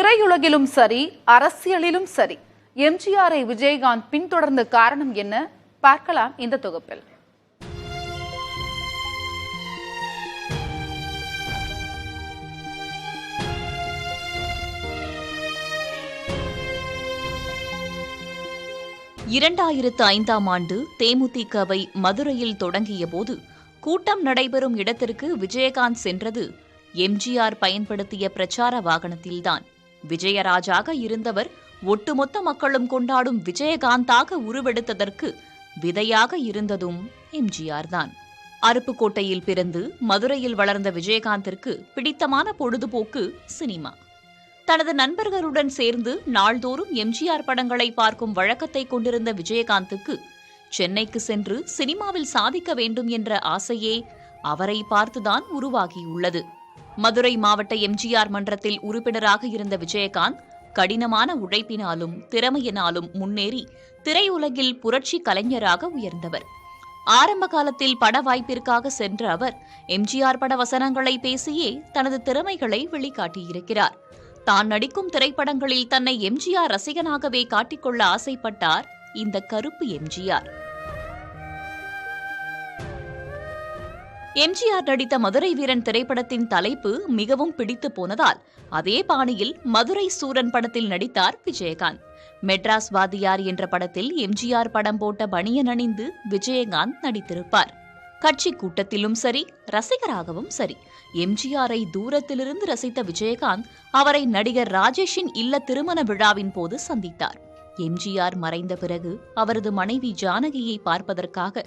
திரையுலகிலும் சரி, அரசியலிலும் சரி, எம்ஜிஆரை விஜயகாந்த் பின்தொடர்ந்த காரணம் என்ன? பார்க்கலாம் இந்த தொகுப்பில். ஆண்டு தேமுதிகவை மதுரையில் தொடங்கிய போது கூட்டம் நடைபெறும் இடத்திற்கு விஜயகாந்த் சென்றது எம்ஜிஆர் பயன்படுத்திய பிரச்சார வாகனத்தில்தான். விஜயராஜாக இருந்தவர் ஒட்டுமொத்த மக்களும் கொண்டாடும் விஜயகாந்தாக உருவெடுத்ததற்கு விதையாக இருந்ததும் எம்ஜிஆர் தான். அருப்புக்கோட்டையில் பிறந்து மதுரையில் வளர்ந்த விஜயகாந்திற்கு பிடித்தமான பொழுதுபோக்கு சினிமா. தனது நண்பர்களுடன் சேர்ந்து நாள்தோறும் எம்ஜிஆர் படங்களை பார்க்கும் வழக்கத்தை கொண்டிருந்த விஜயகாந்துக்கு சென்னைக்கு சென்று சினிமாவில் சாதிக்க வேண்டும் என்ற ஆசையே அவரை பார்த்துதான் உருவாகியுள்ளது. மதுரை மாவட்ட எம்ஜிஆர் மன்றத்தில் உறுப்பினராக இருந்த விஜயகாந்த் கடினமான உழைப்பினாலும் திறமையினாலும் முன்னேறி திரையுலகில் புரட்சி கலைஞராக உயர்ந்தவர். ஆரம்ப காலத்தில் பட வாய்ப்பிற்காக சென்ற அவர் எம்ஜிஆர் பட வசனங்களை பேசியே தனது திறமைகளை வெளிக்காட்டியிருக்கிறார். தான் நடிக்கும் திரைப்படங்களில் தன்னை எம்ஜிஆர் ரசிகனாகவே காட்டிக்கொள்ள ஆசைப்பட்டார் இந்த கருப்பு எம்ஜிஆர். எம்ஜிஆர் நடித்த மதுரை வீரன் திரைப்படத்தின் தலைப்பு மிகவும் பிடித்து போனதால் அதே பாணியில் மதுரை சூரன் படத்தில் நடித்தார் விஜயகாந்த். மெட்ராஸ் வாதியார் என்ற படத்தில் எம்ஜிஆர் படம் போட்ட பனியன் அணிந்து விஜயகாந்த் நடித்திருப்பார். கட்சி கூட்டத்திலும் சரி, ரசிகராகவும் சரி, எம்ஜிஆரை தூரத்திலிருந்து ரசித்த விஜயகாந்த் அவரை நடிகர் ராஜேஷின் இல்ல திருமண விழாவின் போது சந்தித்தார். எம்ஜிஆர் மறைந்த பிறகு அவரது மனைவி ஜானகியை பார்ப்பதற்காக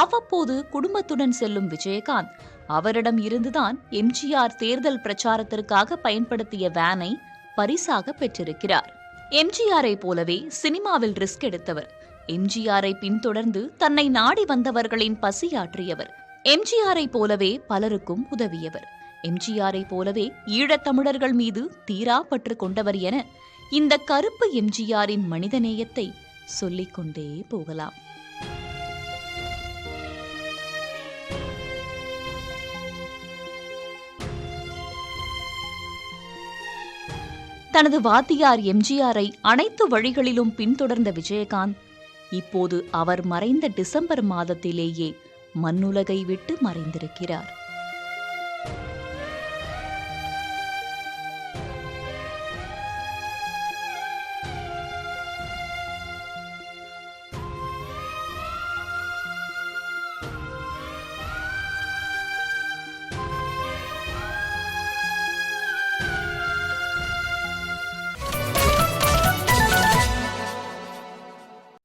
அவ்வப்போது குடும்பத்துடன் செல்லும் விஜயகாந்த் அவரிடம் இருந்துதான் எம்ஜிஆர் தேர்தல் பிரச்சாரத்திற்காக பயன்படுத்திய வேனை பரிசாக பெற்றிருக்கிறார். எம்ஜிஆரை போலவே சினிமாவில் ரிஸ்க் எடுத்தவர். எம்ஜிஆரை பின்தொடர்ந்து தன்னை நாடி வந்தவர்களின் பசியாற்றியவர். எம்ஜிஆரை போலவே பலருக்கும் உதவியவர். எம்ஜிஆரை போலவே ஈழத்தமிழர்கள் மீது தீரா பற்று கொண்டவர் என இந்த கருப்பு எம்ஜிஆரின் மனிதநேயத்தை சொல்லிக்கொண்டே போகலாம். தனது வாத்தியார் எம்ஜிஆரை அனைத்து வழிகளிலும் பின்தொடர்ந்த விஜயகாந்த் இப்போது அவர் மறைந்த டிசம்பர் மாதத்திலேயே மண்ணுலகை விட்டு மறைந்திருக்கிறார்.